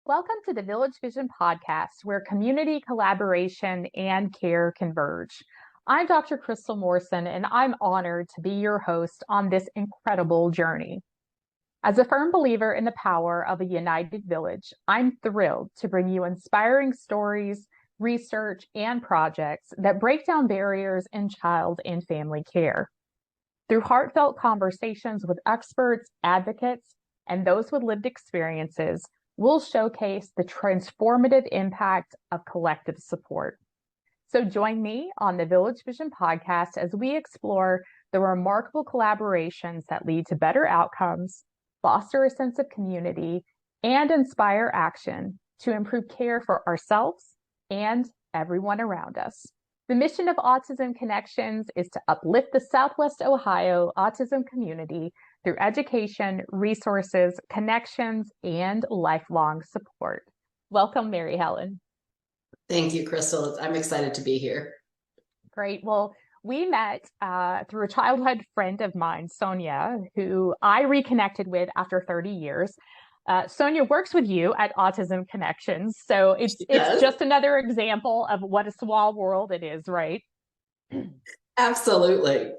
Welcome to the Village Vision podcast, where community collaboration and care converge. I'm Dr. Crystal Morrison, and I'm honored to be your host on this incredible journey. As a firm believer in the power of a united village, I'm thrilled to bring you inspiring stories, research, and projects that break down barriers in child and family care. Through heartfelt conversations with experts, advocates, and those with lived experiences, we'll showcase the transformative impact of collective support. So join me on the Village Vision podcast as we explore the remarkable collaborations that lead to better outcomes, foster a sense of community, and inspire action to improve care for ourselves and everyone around us. The mission of Autism Connections is to uplift the Southwest Ohio autism community through education, resources, connections, and lifelong support. Welcome, Mary Helen. Thank you, Crystal. I'm excited to be here. Great. Well, we met through a childhood friend of mine, Sonia, who I reconnected with after 30 years. Sonia works with you at Autism Connections. So it's just another example of what a small world it is, right? Absolutely.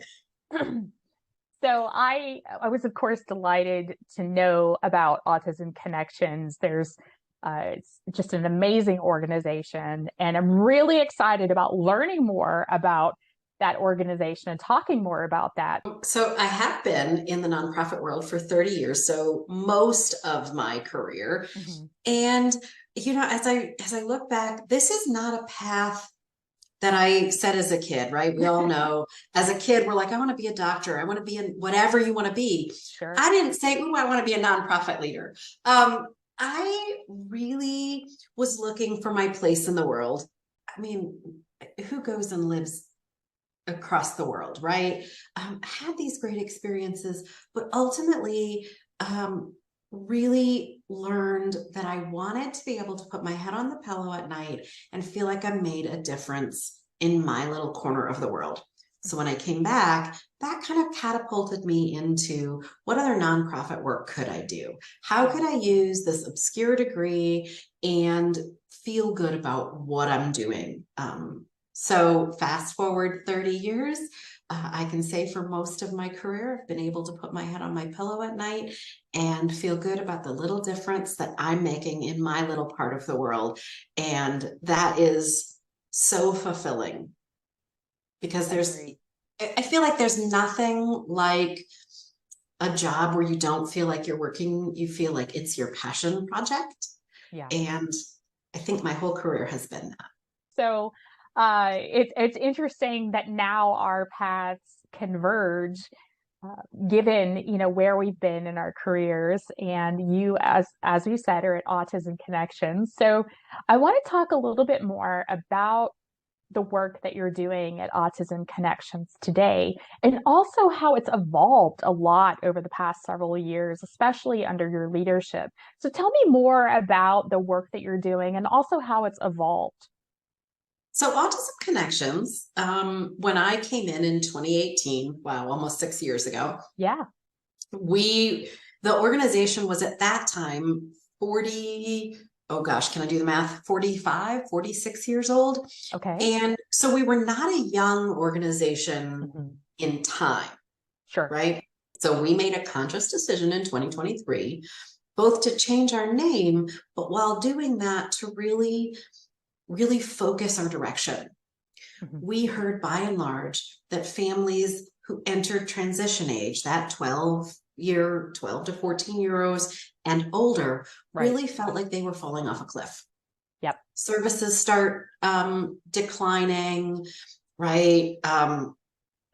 So I was, of course, delighted to know about Autism Connections. It's just an amazing organization, and I'm really excited about learning more about that organization and talking more about that. So I have been in the nonprofit world for 30 years, so most of my career. Mm-hmm. And, as I look back, this is not a path that I set as a kid, right? We all know as a kid, we're like, I want to be a doctor. I want to be in whatever you want to be. Sure. I didn't say, I want to be a nonprofit leader. I really was looking for my place in the world. I mean, who goes and lives across the world, right? Had these great experiences, but ultimately really learned that I wanted to be able to put my head on the pillow at night and feel like I made a difference in my little corner of the world. So when I came back, that kind of catapulted me into what other nonprofit work could I do? How could I use this obscure degree and feel good about what I'm doing? So fast forward 30 years, I can say for most of my career, I've been able to put my head on my pillow at night and feel good about the little difference that I'm making in my little part of the world. And that is so fulfilling because I feel like there's nothing like a job where you don't feel like you're working, you feel like it's your passion project. Yeah. And I think my whole career has been that. So it's interesting that now our paths converge, given where we've been in our careers, and you, as we said, are at Autism Connections. So I want to talk a little bit more about the work that you're doing at Autism Connections today, and also how it's evolved a lot over the past several years, especially under your leadership. So tell me more about the work that you're doing and also how it's evolved. So Autism Connections, when I came in 2018, wow, almost 6 years ago. Yeah. The organization was at that time 40, oh gosh, can I do the math? 45, 46 years old. Okay. And so we were not a young organization in time. Sure. Right? So we made a conscious decision in 2023, both to change our name, but while doing that, to really focus our direction. We heard by and large that families who entered transition age, that 12 to 14-year-olds and older, really felt like they were falling off a cliff. Yep. Services start declining, right? I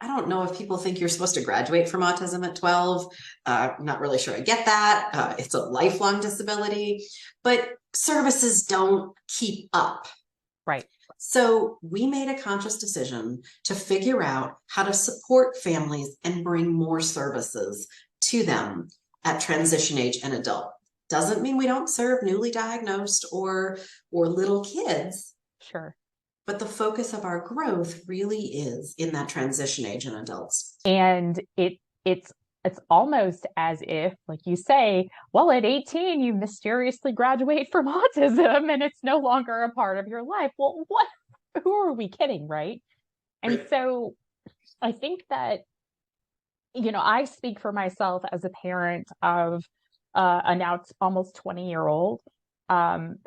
don't know if people think you're supposed to graduate from autism at 12. I'm not really sure I get that. It's a lifelong disability, but services don't keep up. Right. So we made a conscious decision to figure out how to support families and bring more services to them at transition age and adult. Doesn't mean we don't serve newly diagnosed or little kids. Sure. But the focus of our growth really is in that transition age and adults. And it's it's almost as if, like you say, well, at 18, you mysteriously graduate from autism and it's no longer a part of your life. Well, what, who are we kidding, right? And Right. so I think that, I speak for myself as a parent of a now almost 20-year-old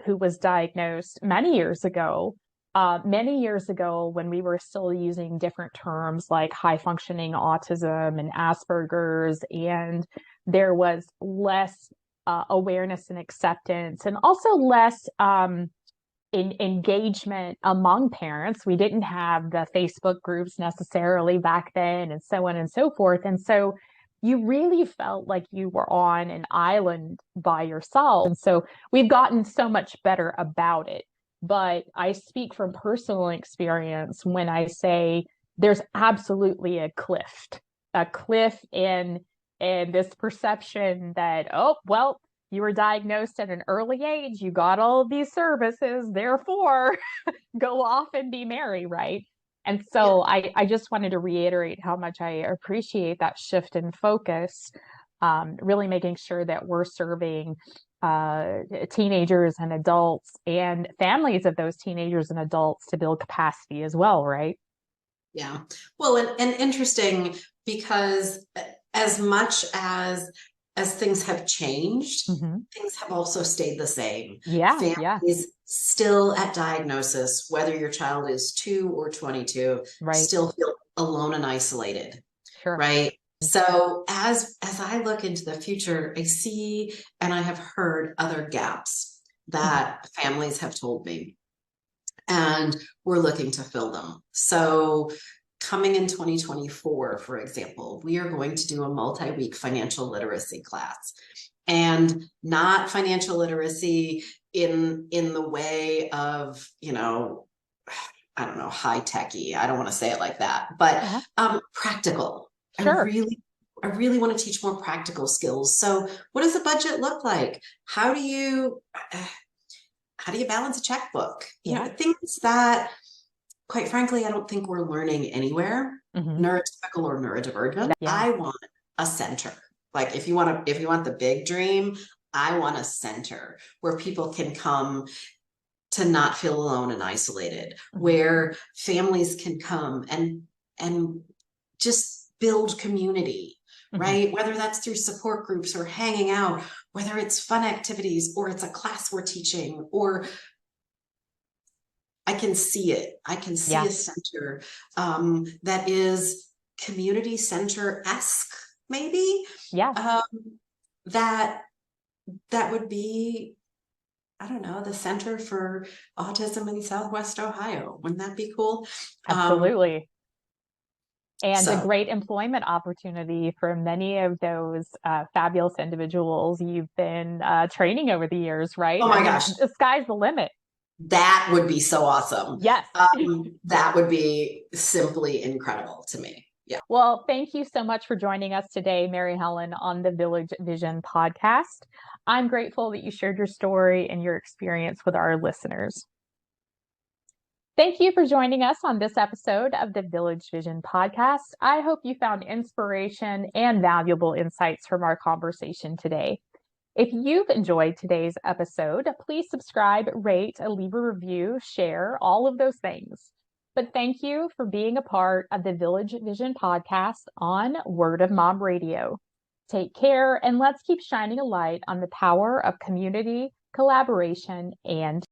who was diagnosed many years ago. Many years ago, when we were still using different terms like high functioning autism and Asperger's, and there was less awareness and acceptance, and also less engagement among parents. We didn't have the Facebook groups necessarily back then, and so on and so forth. And so you really felt like you were on an island by yourself. And so we've gotten so much better about it. But I speak from personal experience when I say there's absolutely a cliff in this perception that, oh, well, you were diagnosed at an early age, you got all of these services, therefore go off and be merry, right? And Yeah. so I just wanted to reiterate how much I appreciate that shift in focus, really making sure that we're serving teenagers and adults and families of those teenagers and adults to build capacity as well, right? Yeah. Well, and interesting because as much as things have changed, Mm-hmm. things have also stayed the same. Yeah, yeah, Families still at diagnosis, whether your child is 2 or 22, right. still feel alone and isolated, Sure. right? So as I look into the future, I see and I have heard other gaps Mm-hmm. that families have told me, and we're looking to fill them. So coming in 2024, for example, we are going to do a multi-week financial literacy class, and not financial literacy in the way of, I don't know, high techy. I don't want to say it like that, but Uh-huh. practical. I Sure. really I really want to teach more practical skills. So what does a budget look like? How do you balance a checkbook? Yeah. Things that, quite frankly, I don't think we're learning anywhere, Mm-hmm. neurotypical or neurodivergent. Yeah. I want a center. Like if you want the big dream, I want a center where people can come to not feel alone and isolated, Mm-hmm. where families can come and just build community, Mm-hmm. right? Whether that's through support groups or hanging out, whether it's fun activities or it's a class we're teaching, or I can see it. I can see Yeah. a center that is community center-esque, maybe. Yeah. Um, that that would be, I don't know, the Center for Autism in Southwest Ohio. Wouldn't that be cool? Um, Absolutely. And a so, great employment opportunity for many of those fabulous individuals you've been training over the years, right? oh I my mean, gosh, the sky's the limit. that would be so awesome. Yes. That would be simply incredible to me. Yeah. Well, thank you so much for joining us today, Mary Helen, on the Village Vision podcast. I'm grateful that you shared your story and your experience with our listeners. Thank you for joining us on this episode of the Village Vision podcast. I hope you found inspiration and valuable insights from our conversation today. If you've enjoyed today's episode, please subscribe, rate, leave a review, share, all of those things. But thank you for being a part of the Village Vision podcast on Word of Mom Radio. Take care, and let's keep shining a light on the power of community, collaboration, and